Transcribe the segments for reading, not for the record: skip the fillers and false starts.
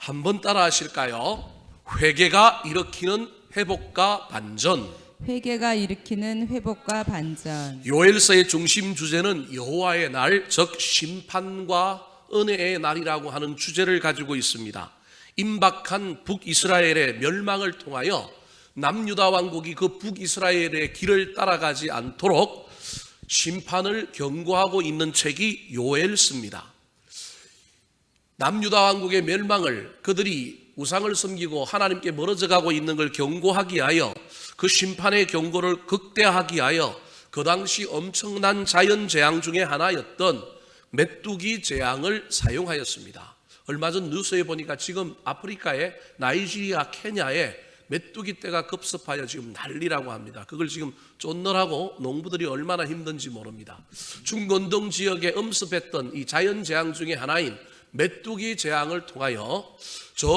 한번 따라 하실까요? 회개가 일으키는 회복과 반전. 회개가 일으키는 회복과 반전. 요엘서의 중심 주제는 여호와의 날, 즉 심판과 은혜의 날이라고 하는 주제를 가지고 있습니다. 임박한 북이스라엘의 멸망을 통하여 남유다 왕국이 그 북이스라엘의 길을 따라가지 않도록 심판을 경고하고 있는 책이 요엘서입니다. 남유다 왕국의 멸망을, 그들이 우상을 섬기고 하나님께 멀어져 가고 있는 걸 경고하기 위하여, 그 심판의 경고를 극대화하기 위하여 그 당시 엄청난 자연재앙 중에 하나였던 메뚜기 재앙을 사용하였습니다. 얼마 전 뉴스에 보니까 지금 아프리카의 나이지리아, 케냐에 메뚜기 떼가 급습하여 지금 난리라고 합니다. 그걸 지금 쫓느라고 농부들이 얼마나 힘든지 모릅니다. 중건동 지역에 엄습했던 이 자연재앙 중에 하나인 메뚜기 재앙을 통하여 저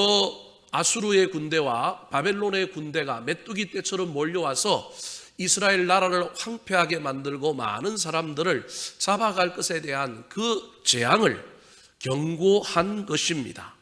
아수르의 군대와 바벨론의 군대가 메뚜기 떼처럼 몰려와서 이스라엘 나라를 황폐하게 만들고 많은 사람들을 잡아갈 것에 대한 그 재앙을 경고한 것입니다.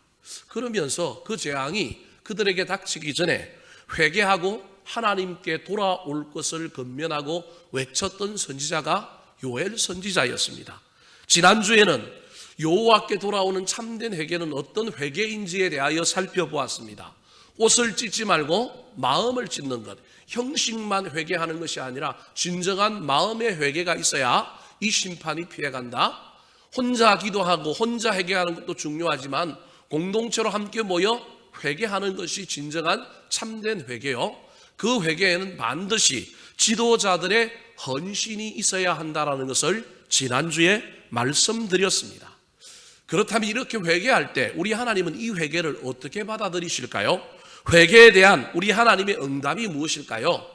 그러면서 그 재앙이 그들에게 닥치기 전에 회개하고 하나님께 돌아올 것을 권면하고 외쳤던 선지자가 요엘 선지자였습니다. 지난주에는 여호와께 돌아오는 참된 회개는 어떤 회개인지에 대하여 살펴보았습니다. 옷을 찢지 말고 마음을 찢는 것, 형식만 회개하는 것이 아니라 진정한 마음의 회개가 있어야 이 심판이 피해간다. 혼자 기도하고 혼자 회개하는 것도 중요하지만 공동체로 함께 모여 회개하는 것이 진정한 참된 회개요. 그 회개에는 반드시 지도자들의 헌신이 있어야 한다는 것을 지난주에 말씀드렸습니다. 그렇다면 이렇게 회개할 때 우리 하나님은 이 회개를 어떻게 받아들이실까요? 회개에 대한 우리 하나님의 응답이 무엇일까요?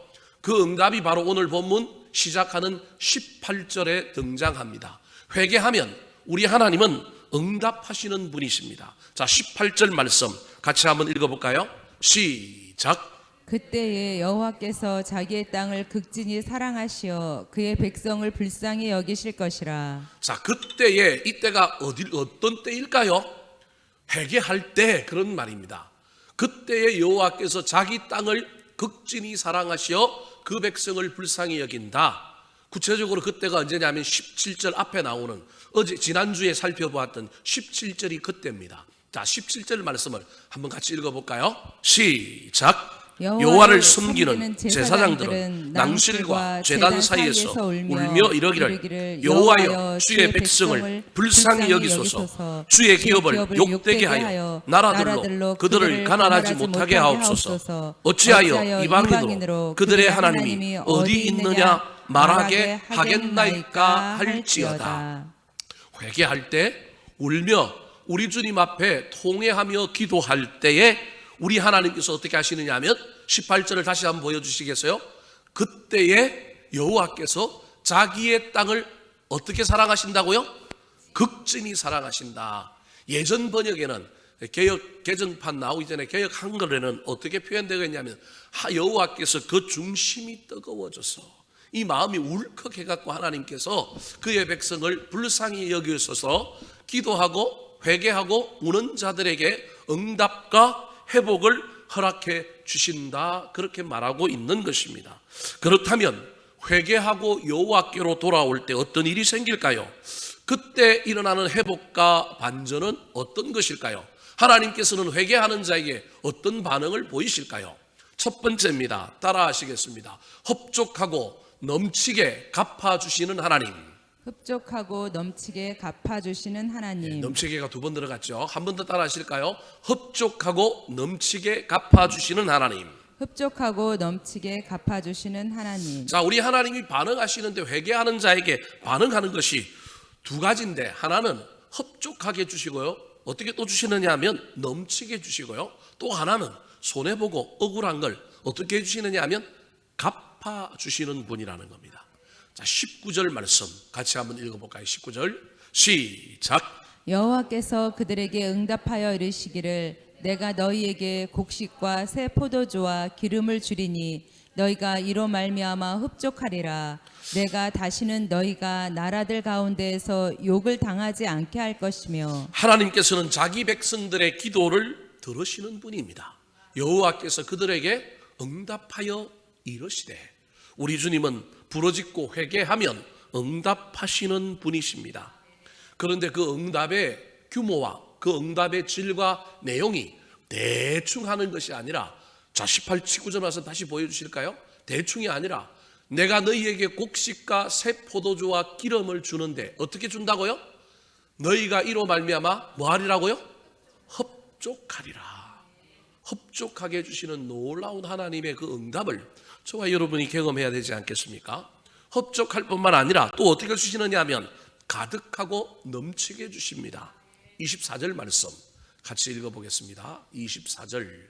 그 응답이 바로 오늘 본문 시작하는 18절에 등장합니다. 회개하면 우리 하나님은 응답하시는 분이십니다. 자, 18절 말씀 같이 한번 읽어볼까요? 시작. 그때에 여호와께서 자기의 땅을 극진히 사랑하시어 그의 백성을 불쌍히 여기실 것이라. 자, 그때에, 이때가 어떤 때일까요? 회개할 때, 그런 말입니다. 그때에 여호와께서 자기 땅을 극진히 사랑하시어 그 백성을 불쌍히 여긴다. 구체적으로 그때가 언제냐면 17절 앞에 나오는, 지난주에 살펴보았던 17절이 그때입니다. 자, 17절 말씀을 한번 같이 읽어볼까요? 시작. 여호와를 숨기는 제사장들은 낭실과 제단 사이에서 울며 이러기를 여호와여 주의 백성을 불쌍히 여기소서, 주의 기업을 욕되게 하여 나라들로 그들을 가난하지 못하게 하옵소서. 어찌하여 이방인으로 그들의 하나님이 어디 있느냐 말하게 하겠나이까 할지어다. 회개할 때 울며 우리 주님 앞에 통회하며 기도할 때에 우리 하나님께서 어떻게 하시느냐 하면 18절을 다시 한번 보여주시겠어요? 그때에 여호와께서 자기의 땅을 어떻게 사랑하신다고요? 극진히 사랑하신다. 예전 번역에는 개역 개정판 나오기 전에 개역 한글에는 어떻게 표현되겠냐면 여호와께서 그 중심이 뜨거워져서 이 마음이 울컥해갖고 하나님께서 그의 백성을 불쌍히 여기셔서 기도하고 회개하고 우는 자들에게 응답과 회복을 허락해 주신다. 그렇게 말하고 있는 것입니다. 그렇다면 회개하고 여호와께로 돌아올 때 어떤 일이 생길까요? 그때 일어나는 회복과 반전은 어떤 것일까요? 하나님께서는 회개하는 자에게 어떤 반응을 보이실까요? 첫 번째입니다. 따라 하시겠습니다. 흡족하고 넘치게 갚아주시는 하나님. 흡족하고 넘치게 갚아주시는 하나님. 넘치게가 두 번 들어갔죠. 한 번 더 따라 하실까요? 흡족하고 넘치게 갚아주시는 하나님. 흡족하고 넘치게 갚아주시는 하나님. 자, 우리 하나님이 반응하시는데 회개하는 자에게 반응하는 것이 두 가지인데, 하나는 흡족하게 주시고요, 어떻게 또 주시느냐 하면 넘치게 주시고요, 또 하나는 손해보고 억울한 걸 어떻게 해주시느냐 하면 갚아주시는 분이라는 겁니다. 자, 19절 말씀 같이 한번 읽어볼까요? 19절 시작. 여호와께서 그들에게 응답하여 이르시기를 내가 너희에게 곡식과 새 포도주와 기름을 주리니 너희가 이로 말미암아 흡족하리라. 내가 다시는 너희가 나라들 가운데에서 욕을 당하지 않게 할 것이며. 하나님께서는 자기 백성들의 기도를 들으시는 분입니다. 여호와께서 그들에게 응답하여 이르시되, 우리 주님은 부르짖고 회개하면 응답하시는 분이십니다. 그런데 그 응답의 규모와 그 응답의 질과 내용이 대충 하는 것이 아니라, 자 18, 19절 와서 다시 보여주실까요? 대충이 아니라 내가 너희에게 곡식과 새 포도주와 기름을 주는데 어떻게 준다고요? 너희가 이로 말미암아 뭐하리라고요? 흡족하리라. 흡족하게 해주시는 놀라운 하나님의 그 응답을 저와 여러분이 경험해야 되지 않겠습니까? 흡족할 뿐만 아니라 또 어떻게 주시느냐 하면 가득하고 넘치게 해주십니다. 24절 말씀 같이 읽어보겠습니다. 24절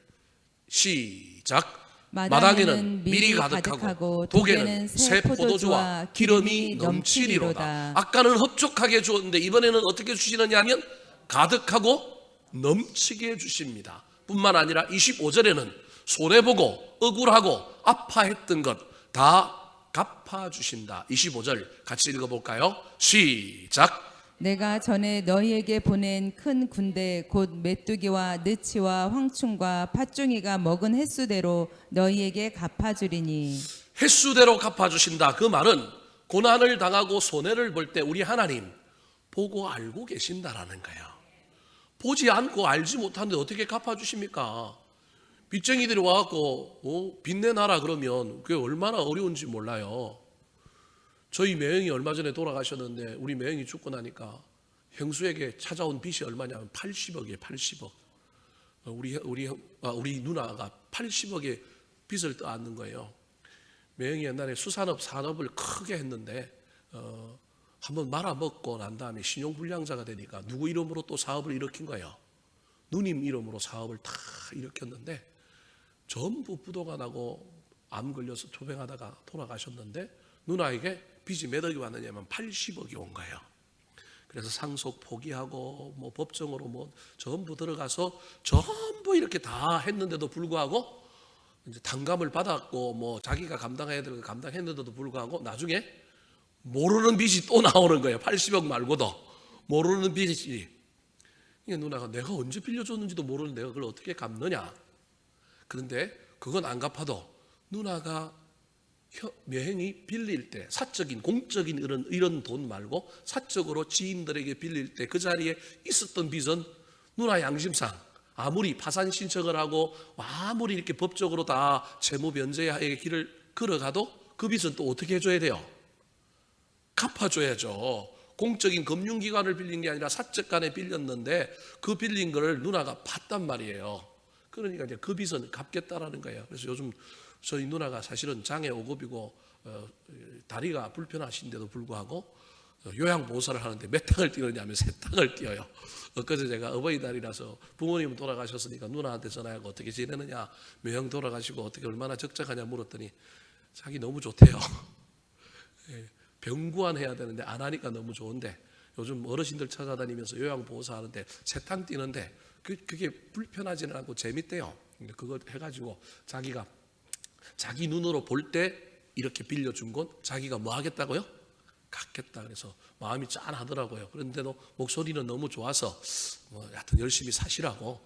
시작. 마당에는 밀이 가득하고 독에는 새 포도주와 기름이 넘치리로다. 아까는 흡족하게 주었는데 이번에는 어떻게 주시느냐 하면 가득하고 넘치게 해주십니다. 뿐만 아니라 25절에는 손해보고 억울하고 아파했던 것 다 갚아주신다. 25절 같이 읽어볼까요? 시작. 내가 전에 너희에게 보낸 큰 군대 곧 메뚜기와 느치와 황충과 팥종이가 먹은 횟수대로 너희에게 갚아주리니. 횟수대로 갚아주신다. 그 말은 고난을 당하고 손해를 볼 때 우리 하나님 보고 알고 계신다라는 거예요. 보지 않고 알지 못하는데 어떻게 갚아주십니까? 빚쟁이들이 와갖고 빚 내놔라 그러면 그게 얼마나 어려운지 몰라요. 저희 매형이 얼마 전에 돌아가셨는데 우리 매형이 죽고 나니까 형수에게 찾아온 빚이 얼마냐면 80억이에요. 80억. 우리 누나가 80억의 빚을 떠안는 거예요. 매형이 옛날에 수산업 산업을 크게 했는데 한번 말아먹고 난 다음에 신용불량자가 되니까 누구 이름으로 또 사업을 일으킨 거예요. 누님 이름으로 사업을 다 일으켰는데 전부 부도가 나고 암 걸려서 투병하다가 돌아가셨는데 누나에게 빚이 몇 억이 왔느냐면 80억이 온 거예요. 그래서 상속 포기하고 뭐 법정으로 뭐 전부 들어가서 전부 이렇게 다 했는데도 불구하고 이제 단감을 받았고 뭐 자기가 감당해야 될 거 감당했는데도 불구하고 나중에 모르는 빚이 또 나오는 거예요. 80억 말고도 모르는 빚이. 이게 누나가 내가 언제 빌려줬는지도 모르는 내가 그걸 어떻게 갚느냐. 그런데 그건 안 갚아도 누나가 매형이 빌릴 때 사적인 공적인 이런 돈 말고 사적으로 지인들에게 빌릴 때 그 자리에 있었던 빚은 누나 양심상 아무리 파산 신청을 하고 아무리 이렇게 법적으로 다 채무 변제의 길을 걸어가도 그 빚은 또 어떻게 해줘야 돼요? 갚아줘야죠. 공적인 금융기관을 빌린 게 아니라 사적간에 빌렸는데 그 빌린 거를 누나가 봤단 말이에요. 그러니까 이제 그 빚은 갚겠다라는 거예요. 그래서 요즘 저희 누나가 사실은 장애 5급이고 다리가 불편하신데도 불구하고 요양보호사를 하는데 몇 탕을 뛰느냐면 3탕을 뛰어요. 엊그제 제가 어버이날이라서 부모님 돌아가셨으니까 누나한테 전화하고 어떻게 지내느냐, 매형 돌아가시고 어떻게 얼마나 적적하냐 물었더니 자기 너무 좋대요. 병구안 해야 되는데 안 하니까 너무 좋은데 요즘 어르신들 찾아다니면서 요양보호사 하는데 3탕 뛰는데 그게 불편하지는 않고 재밌대요. 그거 해가지고 자기가 자기 눈으로 볼 때 이렇게 빌려준 건 자기가 뭐 하겠다고요? 갚겠다. 그래서 마음이 짠하더라고요. 그런데도 목소리는 너무 좋아서 하여튼 열심히 사시라고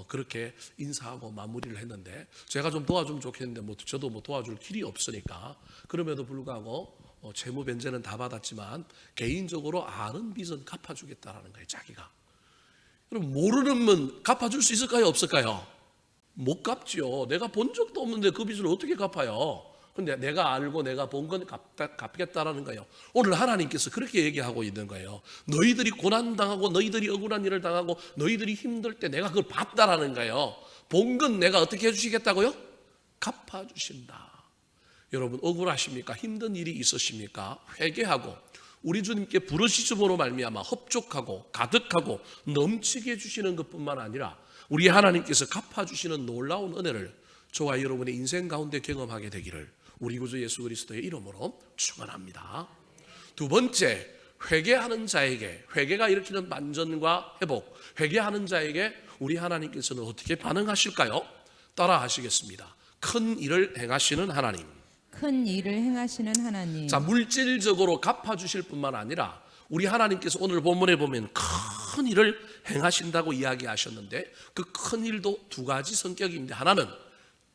그렇게 인사하고 마무리를 했는데 제가 좀 도와주면 좋겠는데 저도 도와줄 길이 없으니까 그럼에도 불구하고 채무 변제는 다 받았지만 개인적으로 아는 빚은 갚아주겠다라는 거예요. 자기가. 그럼 모르는 분 갚아줄 수 있을까요? 없을까요? 못 갚지요. 내가 본 적도 없는데 그 빚을 어떻게 갚아요? 근데 내가 알고 내가 본 건 갚겠다라는 거예요. 오늘 하나님께서 그렇게 얘기하고 있는 거예요. 너희들이 고난당하고 너희들이 억울한 일을 당하고 너희들이 힘들 때 내가 그걸 봤다라는 거예요. 본 건 내가 어떻게 해주시겠다고요? 갚아주신다. 여러분 억울하십니까? 힘든 일이 있으십니까? 회개하고 우리 주님께 부르짖음으로 말미암아 흡족하고 가득하고 넘치게 해주시는 것뿐만 아니라 우리 하나님께서 갚아주시는 놀라운 은혜를 저와 여러분의 인생 가운데 경험하게 되기를 우리 구주 예수 그리스도의 이름으로 축원합니다. 두 번째, 회개하는 자에게, 회개가 일으키는 반전과 회복, 회개하는 자에게 우리 하나님께서는 어떻게 반응하실까요? 따라 하시겠습니다. 큰 일을 행하시는 하나님. 큰 일을 행하시는 하나님. 자, 물질적으로 갚아주실 뿐만 아니라 우리 하나님께서 오늘 본문에 보면 큰 일을 행하신다고 이야기하셨는데 그 큰 일도 두 가지 성격입니다. 하나는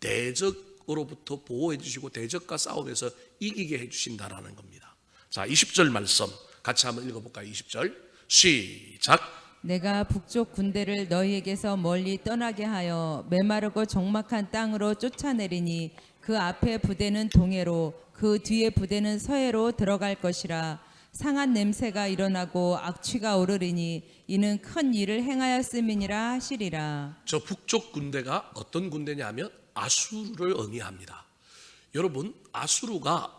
대적으로부터 보호해 주시고 대적과 싸움에서 이기게 해주신다라는 겁니다. 자, 20절 말씀 같이 한번 읽어볼까요? 20절 시작. 내가 북쪽 군대를 너희에게서 멀리 떠나게 하여 메마르고 적막한 땅으로 쫓아내리니 그 앞에 부대는 동해로 그 뒤에 부대는 서해로 들어갈 것이라. 상한 냄새가 일어나고 악취가 오르리니 이는 큰 일을 행하였음이니라 하시리라. 저 북쪽 군대가 어떤 군대냐면 아수르를 의미합니다. 여러분, 아수르가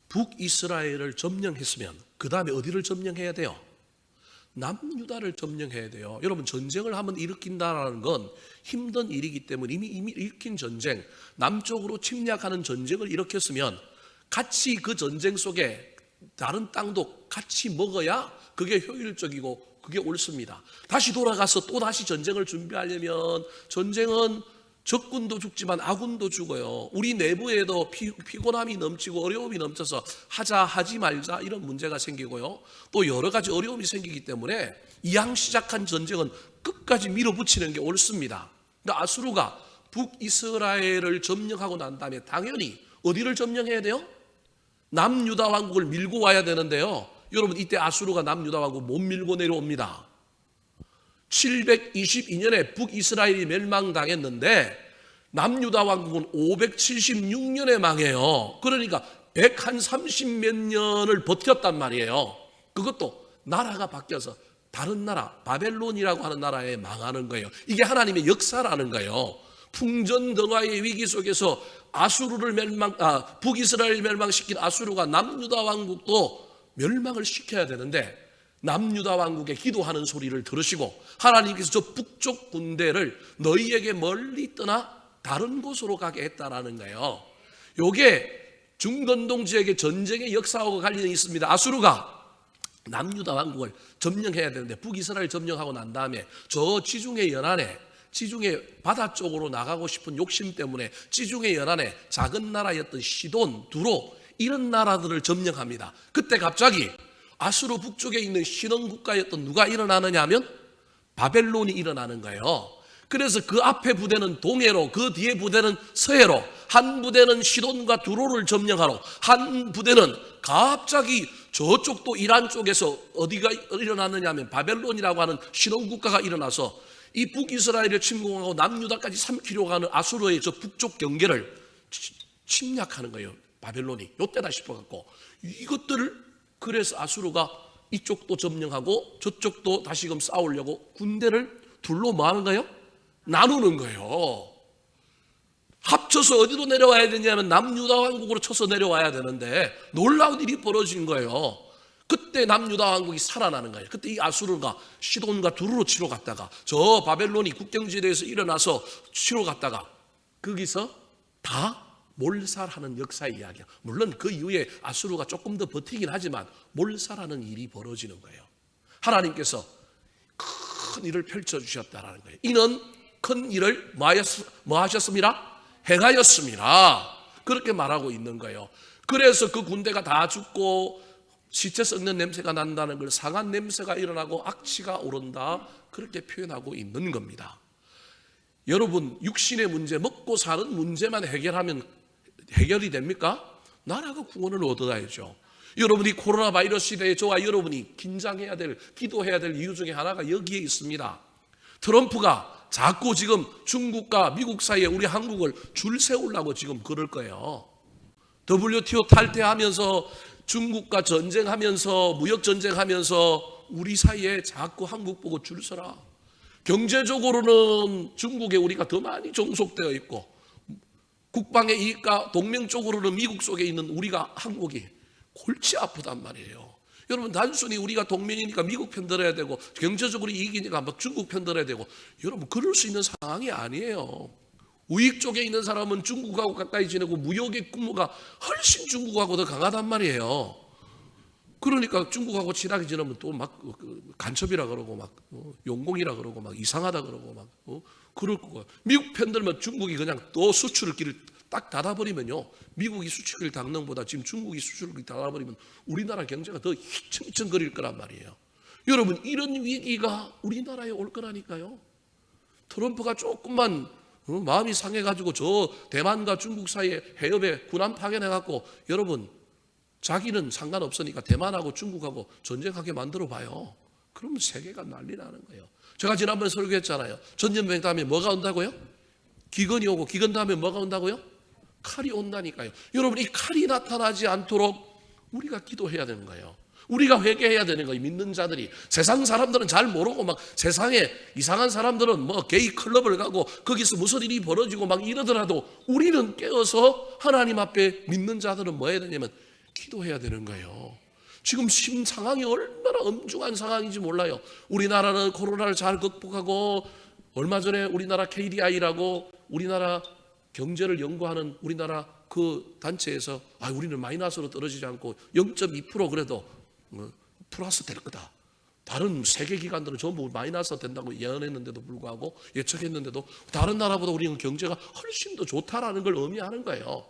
북이스라엘을 점령했으면 그 다음에 어디를 점령해야 돼요? 남유다를 점령해야 돼요. 여러분, 전쟁을 한번 일으킨다는 건 힘든 일이기 때문에 이미 일으킨 전쟁, 남쪽으로 침략하는 전쟁을 일으켰으면 같이 그 전쟁 속에 다른 땅도 같이 먹어야 그게 효율적이고 그게 옳습니다. 다시 돌아가서 또 다시 전쟁을 준비하려면 전쟁은 적군도 죽지만 아군도 죽어요. 우리 내부에도 피곤함이 넘치고 어려움이 넘쳐서 하지 말자 이런 문제가 생기고요. 또 여러 가지 어려움이 생기기 때문에 이왕 시작한 전쟁은 끝까지 밀어붙이는 게 옳습니다. 근데 아수르가 북이스라엘을 점령하고 난 다음에 당연히 어디를 점령해야 돼요? 남유다 왕국을 밀고 와야 되는데요. 여러분, 이때 아수르가 남유다 왕국 못 밀고 내려옵니다. 722년에 북이스라엘이 멸망당했는데 남유다 왕국은 576년에 망해요. 그러니까 130몇 년을 버텼단 말이에요. 그것도 나라가 바뀌어서 다른 나라, 바벨론이라고 하는 나라에 망하는 거예요. 이게 하나님의 역사라는 거예요. 풍전등화의 위기 속에서 북이스라엘 멸망시킨 아수르가 남유다 왕국도 멸망을 시켜야 되는데 남유다 왕국의 기도하는 소리를 들으시고 하나님께서 저 북쪽 군대를 너희에게 멀리 떠나 다른 곳으로 가게 했다라는 거예요. 요게 중건동 지역의 전쟁의 역사하고 관련이 있습니다. 아수르가 남유다 왕국을 점령해야 되는데 북이스라엘 점령하고 난 다음에 저 지중해 연안에 지중해 바다 쪽으로 나가고 싶은 욕심 때문에 지중해 연안에 작은 나라였던 시돈, 두로 이런 나라들을 점령합니다. 그때 갑자기 아수르 북쪽에 있는 신흥 국가였던 누가 일어나느냐 하면 바벨론이 일어나는 거예요. 그래서 그 앞에 부대는 동해로 그 뒤에 부대는 서해로 한 부대는 시돈과 두로를 점령하러 한 부대는 갑자기 저쪽도 이란 쪽에서 어디가 일어나느냐 하면 바벨론이라고 하는 신흥 국가가 일어나서 이 북이스라엘을 침공하고 남유다까지 삼키려고 하는 아수르의 저 북쪽 경계를 침략하는 거예요. 바벨론이 요때다 싶어갖고 이것들을 그래서 아수르가 이쪽도 점령하고 저쪽도 다시금 싸우려고 군대를 둘로 뭐 하는 거예요? 나누는 거예요. 합쳐서 어디로 내려와야 되냐면 남유다 왕국으로 쳐서 내려와야 되는데 놀라운 일이 벌어진 거예요. 그때 남유다 왕국이 살아나는 거예요. 그때 이 아수르가 시돈과 두루로 치러 갔다가 저 바벨론이 국경지대에서 일어나서 치러 갔다가 거기서 다 몰살하는 역사의 이야기야. 물론 그 이후에 아수르가 조금 더 버티긴 하지만 몰살하는 일이 벌어지는 거예요. 하나님께서 큰 일을 펼쳐주셨다는 거예요. 이는 큰 일을 뭐 하셨습니다? 행하였습니다. 그렇게 말하고 있는 거예요. 그래서 그 군대가 다 죽고 시체 썩는 냄새가 난다는 걸 상한 냄새가 일어나고 악취가 오른다 그렇게 표현하고 있는 겁니다. 여러분, 육신의 문제, 먹고 사는 문제만 해결하면 해결이 됩니까? 나라가 구원을 얻어야죠. 여러분이 코로나 바이러스 시대에 저와 여러분이 긴장해야 될, 기도해야 될 이유 중에 하나가 여기에 있습니다. 트럼프가 자꾸 지금 중국과 미국 사이에 우리 한국을 줄 세우려고 지금 그럴 거예요. WTO 탈퇴하면서 중국과 전쟁하면서 무역 전쟁하면서 우리 사이에 자꾸 한국 보고 줄 서라. 경제적으로는 중국에 우리가 더 많이 종속되어 있고 국방의 이익과 동맹 쪽으로는 미국 속에 있는 우리가 한국이 골치 아프단 말이에요. 여러분, 단순히 우리가 동맹이니까 미국 편 들어야 되고 경제적으로 이익이니까 막 중국 편 들어야 되고 여러분, 그럴 수 있는 상황이 아니에요. 우익 쪽에 있는 사람은 중국하고 가까이 지내고 무역의 규모가 훨씬 중국하고 더 강하단 말이에요. 그러니까 중국하고 친하게 지내면 또 막 간첩이라 그러고 막 용공이라 그러고 막 이상하다 그러고 막 그럴 거고, 미국 편 들면 중국이 그냥 또 수출을 길을 딱 닫아버리면요, 미국이 수출을 닫는 보다 지금 중국이 수출을 닫아버리면 우리나라 경제가 더 휘청휘청거릴 거란 말이에요. 여러분, 이런 위기가 우리나라에 올 거라니까요. 트럼프가 조금만 마음이 상해가지고 저 대만과 중국 사이에 해협에 군함 파견해갖고 여러분 자기는 상관없으니까 대만하고 중국하고 전쟁하게 만들어 봐요. 그러면 세계가 난리 나는 거예요. 제가 지난번에 설교했잖아요. 전염병 다음에 뭐가 온다고요? 기근이 오고 기근 다음에 뭐가 온다고요? 칼이 온다니까요. 여러분, 이 칼이 나타나지 않도록 우리가 기도해야 되는 거예요. 우리가 회개해야 되는 거예요. 믿는 자들이. 세상 사람들은 잘 모르고 막 세상에 이상한 사람들은 뭐 게이 클럽을 가고 거기서 무슨 일이 벌어지고 막 이러더라도 우리는 깨어서 하나님 앞에 믿는 자들은 뭐 해야 되냐면 기도해야 되는 거예요. 지금 상황이 얼마나 엄중한 상황인지 몰라요. 우리나라는 코로나를 잘 극복하고 얼마 전에 우리나라 KDI라고 우리나라 경제를 연구하는 우리나라 그 단체에서 우리는 마이너스로 떨어지지 않고 0.2% 그래도 플러스 될 거다. 다른 세계 기관들은 전부 마이너스 된다고 예언했는데도 불구하고 예측했는데도 다른 나라보다 우리는 경제가 훨씬 더 좋다라는 걸 의미하는 거예요.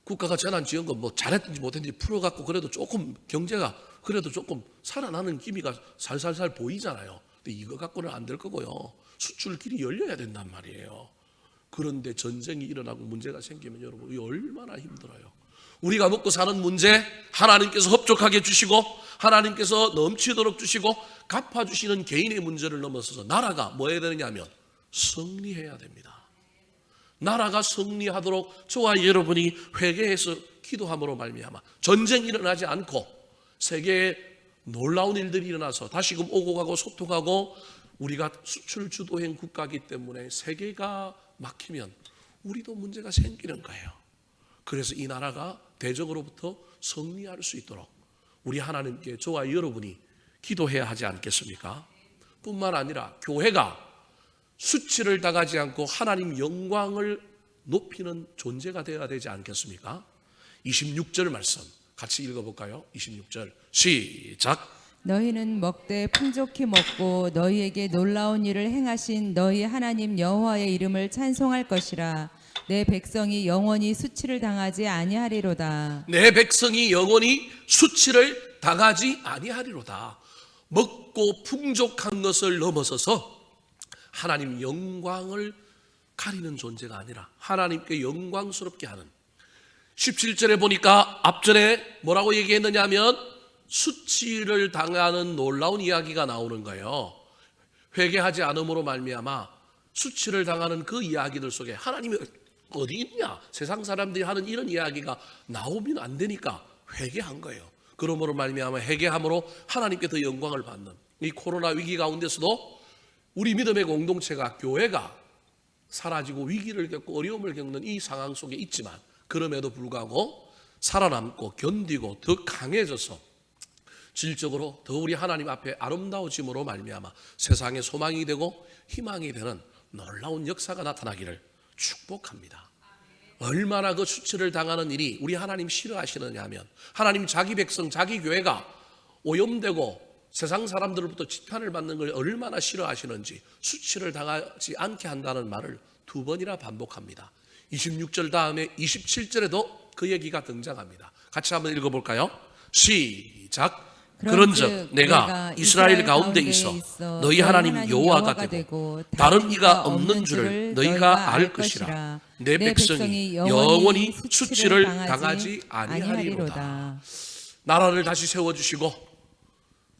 국가가 재난지원금 뭐 잘했든지 못했든지 풀어갖고 그래도 조금 경제가 그래도 조금 살아나는 기미가 살살살 보이잖아요. 근데 이거 갖고는 안 될 거고요. 수출길이 열려야 된단 말이에요. 그런데 전쟁이 일어나고 문제가 생기면 여러분 이게 얼마나 힘들어요. 우리가 먹고 사는 문제 하나님께서 흡족하게 주시고 하나님께서 넘치도록 주시고 갚아주시는 개인의 문제를 넘어서서 나라가 뭐 해야 되느냐 하면 승리해야 됩니다. 나라가 승리하도록 저와 여러분이 회개해서 기도함으로 말미암아 전쟁이 일어나지 않고 세계에 놀라운 일들이 일어나서 다시금 오고 가고 소통하고 우리가 수출 주도형 국가이기 때문에 세계가 막히면 우리도 문제가 생기는 거예요. 그래서 이 나라가 대적으로부터 승리할 수 있도록 우리 하나님께 저와 여러분이 기도해야 하지 않겠습니까? 뿐만 아니라 교회가 수치를 당하지 않고 하나님 영광을 높이는 존재가 되어야 되지 않겠습니까? 26절 말씀 같이 읽어볼까요? 26절 시작. 너희는 먹되 풍족히 먹고 너희에게 놀라운 일을 행하신 너희 하나님 여호와의 이름을 찬송할 것이라. 내 백성이 영원히 수치를 당하지 아니하리로다. 내 백성이 영원히 수치를 당하지 아니하리로다. 먹고 풍족한 것을 넘어서서 하나님 영광을 가리는 존재가 아니라 하나님께 영광스럽게 하는 17절에 보니까 앞전에 뭐라고 얘기했느냐 하면 수치를 당하는 놀라운 이야기가 나오는 거예요. 회개하지 않음으로 말미암아 수치를 당하는 그 이야기들 속에 하나님이 어디 있냐? 세상 사람들이 하는 이런 이야기가 나오면 안 되니까 회개한 거예요. 그러므로 말미암아 회개함으로 하나님께 더 영광을 받는 이 코로나 위기 가운데서도 우리 믿음의 공동체가 교회가 사라지고 위기를 겪고 어려움을 겪는 이 상황 속에 있지만 그럼에도 불구하고 살아남고 견디고 더 강해져서 질적으로 더 우리 하나님 앞에 아름다워짐으로 말미암아 세상의 소망이 되고 희망이 되는 놀라운 역사가 나타나기를 축복합니다. 얼마나 그 수치를 당하는 일이 우리 하나님 싫어하시느냐 하면 하나님 자기 백성 자기 교회가 오염되고 세상 사람들로부터 지탄을 받는 걸 얼마나 싫어하시는지 수치를 당하지 않게 한다는 말을 2번이나 반복합니다. 26절 다음에 27절에도 그 얘기가 등장합니다. 같이 한번 읽어볼까요? 시작. 그런즉 내가 이스라엘 가운데 있어 너희 하나님 여호와가 되고 다른 이가 없는 줄을 너희가 알 것이라. 내 백성이 영원히 수치를 당하지 아니하리로다. 나라를 다시 세워주시고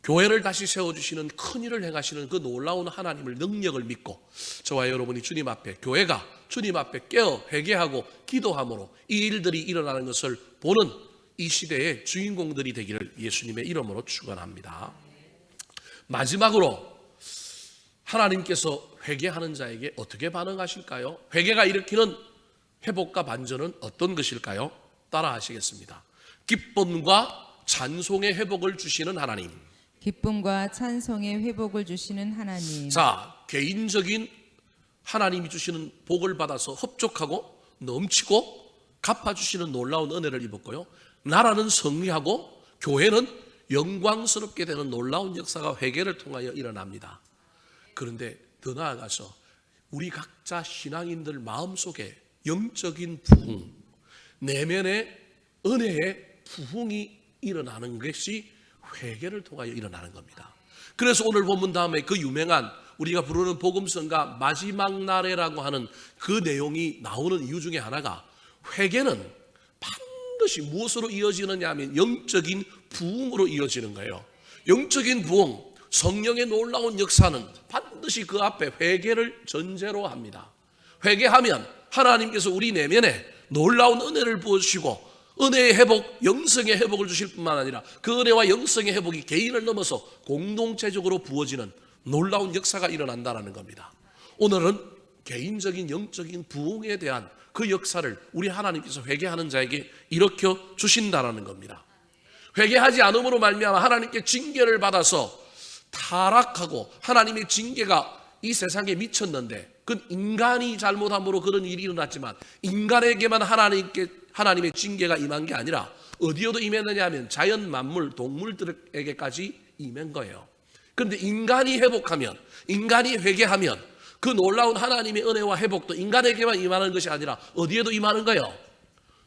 교회를 다시 세워주시는 큰 일을 행하시는 그 놀라운 하나님을 능력을 믿고 저와 여러분이 주님 앞에 교회가 주님 앞에 깨어 회개하고 기도함으로 이 일들이 일어나는 것을 보는 이 시대의 주인공들이 되기를 예수님의 이름으로 축원합니다. 마지막으로 하나님께서 회개하는 자에게 어떻게 반응하실까요? 회개가 일으키는 회복과 반전은 어떤 것일까요? 따라 하시겠습니다. 기쁨과 찬송의 회복을 주시는 하나님. 기쁨과 찬송의 회복을 주시는 하나님. 자, 개인적인 하나님이 주시는 복을 받아서 흡족하고 넘치고 갚아주시는 놀라운 은혜를 입었고요. 나라는 승리하고 교회는 영광스럽게 되는 놀라운 역사가 회개를 통하여 일어납니다. 그런데 더 나아가서 우리 각자 신앙인들 마음속에 영적인 부흥, 내면의 은혜의 부흥이 일어나는 것이 회개를 통하여 일어나는 겁니다. 그래서 오늘 본문 다음에 그 유명한 우리가 부르는 복음성가 마지막 날에라고 하는 그 내용이 나오는 이유 중에 하나가 회개는 반드시 무엇으로 이어지느냐 하면 영적인 부흥으로 이어지는 거예요. 영적인 부흥, 성령의 놀라운 역사는 반드시 그 앞에 회개를 전제로 합니다. 회개하면 하나님께서 우리 내면에 놀라운 은혜를 부어주시고 은혜의 회복, 영성의 회복을 주실 뿐만 아니라 그 은혜와 영성의 회복이 개인을 넘어서 공동체적으로 부어지는 놀라운 역사가 일어난다는 겁니다. 오늘은 개인적인 영적인 부흥에 대한 그 역사를 우리 하나님께서 회개하는 자에게 일으켜 주신다는 겁니다. 회개하지 않음으로 말미암아 하나님께 징계를 받아서 타락하고 하나님의 징계가 이 세상에 미쳤는데 그건 인간이 잘못함으로 그런 일이 일어났지만 인간에게만 하나님의 징계가 임한 게 아니라 어디에도 임했느냐 하면 자연 만물 동물들에게까지 임한 거예요. 그런데 인간이 회복하면, 인간이 회개하면 그 놀라운 하나님의 은혜와 회복도 인간에게만 임하는 것이 아니라 어디에도 임하는 거예요?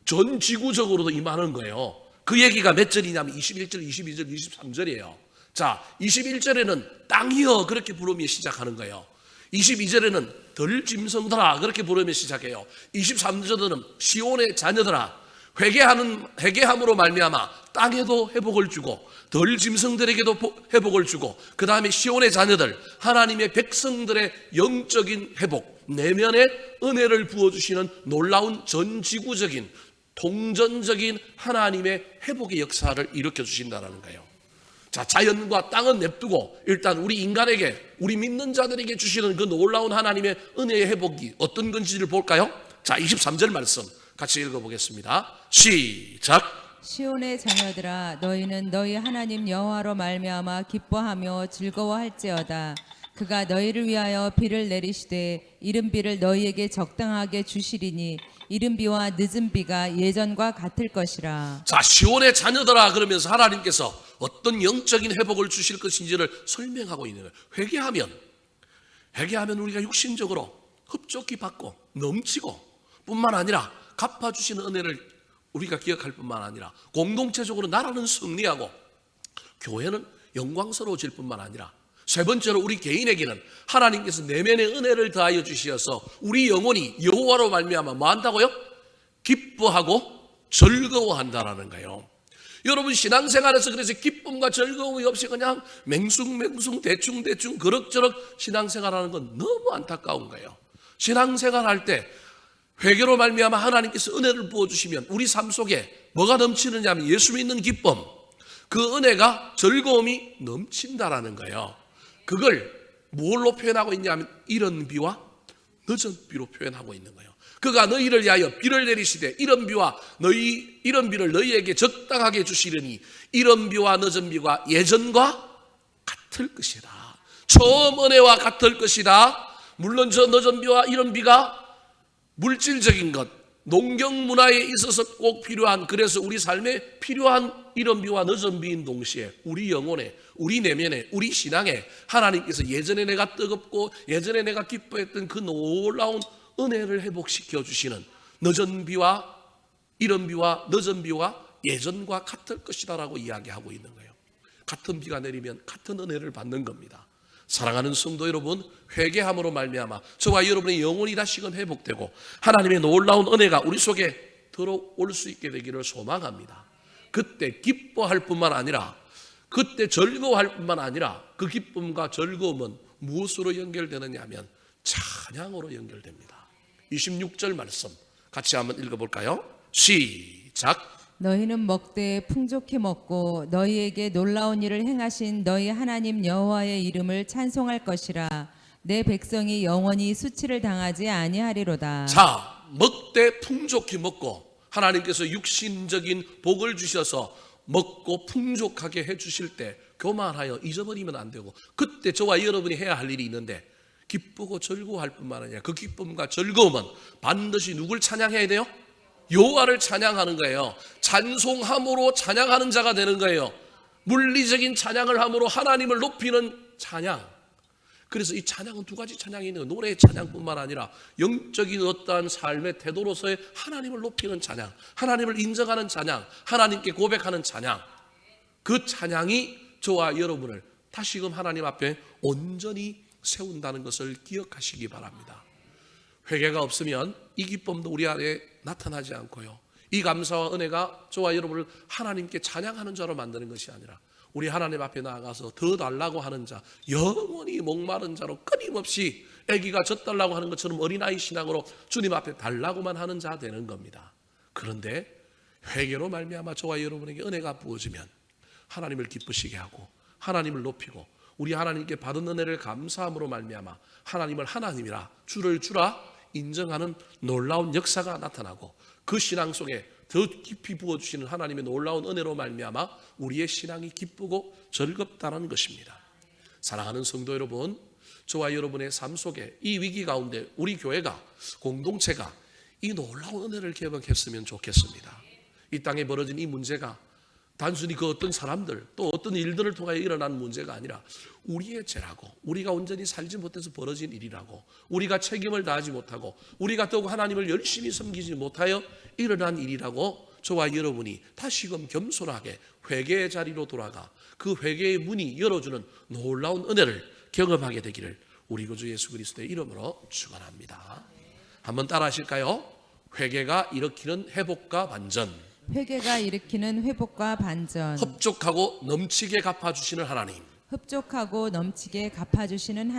전 지구적으로도 임하는 거예요. 그 얘기가 몇 절이냐면 21절, 22절, 23절이에요. 자, 21절에는 땅이여 그렇게 부르며 시작하는 거예요. 22절에는 덜 짐승들아 그렇게 부르며 시작해요. 23절에는 시온의 자녀들아 회개함으로 말미암아 땅에도 회복을 주고 덜 짐승들에게도 회복을 주고 그 다음에 시온의 자녀들 하나님의 백성들의 영적인 회복 내면에 은혜를 부어주시는 놀라운 전지구적인 통전적인 하나님의 회복의 역사를 일으켜 주신다는 거예요. 자, 자연과 땅은 냅두고 일단 우리 인간에게 우리 믿는 자들에게 주시는 그 놀라운 하나님의 은혜의 회복이 어떤 건지를 볼까요? 자, 23절 말씀 같이 읽어보겠습니다. 시작. 시온의 자녀들아 너희는 너희 하나님 여호와로 말미암아 기뻐하며 즐거워할지어다. 그가 너희를 위하여 비를 내리시되 이른 비를 너희에게 적당하게 주시리니 이른 비와 늦은 비가 예전과 같을 것이라. 자, 시온의 자녀들아 그러면서 하나님께서 어떤 영적인 회복을 주실 것인지를 설명하고 있는 거예요. 회개하면 우리가 육신적으로 흡족히 받고 넘치고 뿐만 아니라 갚아주시는 은혜를 우리가 기억할 뿐만 아니라 공동체적으로 나라는 승리하고 교회는 영광스러워질 뿐만 아니라 세 번째로 우리 개인에게는 하나님께서 내면의 은혜를 더하여 주시어서 우리 영혼이 여호와로 말미암아 뭐 한다고요? 기뻐하고 즐거워한다라는 거예요. 여러분 신앙생활에서 그래서 기쁨과 즐거움이 없이 그냥 맹숭맹숭 대충대충 그럭저럭 신앙생활하는 건 너무 안타까운 거예요. 신앙생활할 때 회개로 말미암아 하나님께서 은혜를 부어주시면 우리 삶 속에 뭐가 넘치느냐 하면 예수 믿는 기쁨, 그 은혜가 즐거움이 넘친다라는 거예요. 그걸 뭘로 표현하고 있냐면 이른 비와 늦은 비로 표현하고 있는 거예요. 그가 너희를 위하여 비를 내리시되 이른 비를 너희에게 적당하게 주시려니 이른 비와 늦은 비가 예전과 같을 것이다. 처음 은혜와 같을 것이다. 물론 저 늦은 비와 이른 비가 물질적인 것, 농경 문화에 있어서 꼭 필요한, 그래서 우리 삶에 필요한 이른 비와 늦은 비인 동시에 우리 영혼에, 우리 내면에, 우리 신앙에 하나님께서 예전에 내가 뜨겁고 예전에 내가 기뻐했던 그 놀라운 은혜를 회복시켜 주시는 늦은 비와 이른 비와 늦은 비와 예전과 같을 것이다라고 이야기하고 있는 거예요. 같은 비가 내리면 같은 은혜를 받는 겁니다. 사랑하는 성도 여러분, 회개함으로 말미암아 저와 여러분의 영혼이 다시금 회복되고 하나님의 놀라운 은혜가 우리 속에 들어올 수 있게 되기를 소망합니다. 그때 기뻐할 뿐만 아니라, 그때 즐거워할 뿐만 아니라 그 기쁨과 즐거움은 무엇으로 연결되느냐 하면 찬양으로 연결됩니다. 26절 말씀 같이 한번 읽어볼까요? 시작. 너희는 먹되 풍족히 먹고 너희에게 놀라운 일을 행하신 너희 하나님 여호와의 이름을 찬송할 것이라. 내 백성이 영원히 수치를 당하지 아니하리로다. 자, 먹되 풍족히 먹고 하나님께서 육신적인 복을 주셔서 먹고 풍족하게 해주실 때 교만하여 잊어버리면 안 되고, 그때 저와 여러분이 해야 할 일이 있는데 기쁘고 즐거워할 뿐만 아니라 그 기쁨과 즐거움은 반드시 누굴 찬양해야 돼요? 여호와를 찬양하는 거예요. 찬송함으로 찬양하는 자가 되는 거예요. 물리적인 찬양을 함으로 하나님을 높이는 찬양. 그래서 이 찬양은 두 가지 찬양이 있는 거예요. 노래의 찬양뿐만 아니라 영적인 어떠한 삶의 태도로서의 하나님을 높이는 찬양, 하나님을 인정하는 찬양, 하나님께 고백하는 찬양. 그 찬양이 저와 여러분을 다시금 하나님 앞에 온전히 세운다는 것을 기억하시기 바랍니다. 회개가 없으면 이 기쁨도 우리 안에 나타나지 않고요, 이 감사와 은혜가 저와 여러분을 하나님께 찬양하는 자로 만드는 것이 아니라 우리 하나님 앞에 나아가서 더 달라고 하는 자, 영원히 목마른 자로 끊임없이 아기가 젖달라고 하는 것처럼 어린아이 신앙으로 주님 앞에 달라고만 하는 자 되는 겁니다. 그런데 회개로 말미암아 저와 여러분에게 은혜가 부어지면 하나님을 기쁘시게 하고 하나님을 높이고 우리 하나님께 받은 은혜를 감사함으로 말미암아 하나님을 하나님이라, 주를 주라 인정하는 놀라운 역사가 나타나고 그 신앙 속에 더 깊이 부어주시는 하나님의 놀라운 은혜로 말미암아 우리의 신앙이 기쁘고 즐겁다는 것입니다. 사랑하는 성도 여러분, 저와 여러분의 삶 속에 이 위기 가운데 우리 교회가, 공동체가 이 놀라운 은혜를 경험했으면 좋겠습니다. 이 땅에 벌어진 이 문제가 단순히 그 어떤 사람들 또 어떤 일들을 통하여 일어난 문제가 아니라 우리의 죄라고, 우리가 온전히 살지 못해서 벌어진 일이라고, 우리가 책임을 다하지 못하고 우리가 더욱 하나님을 열심히 섬기지 못하여 일어난 일이라고 저와 여러분이 다시금 겸손하게 회개의 자리로 돌아가 그 회개의 문이 열어주는 놀라운 은혜를 경험하게 되기를 우리 구주 예수 그리스도의 이름으로 축원합니다. 한번 따라 하실까요? 회개가 일으키는 회복과 반전, 회개가 일으키는 회복과 반전, 흡족하고 넘치게 갚아주시는 하나님, 흡족하고 넘치게 갚아주시는 하나님,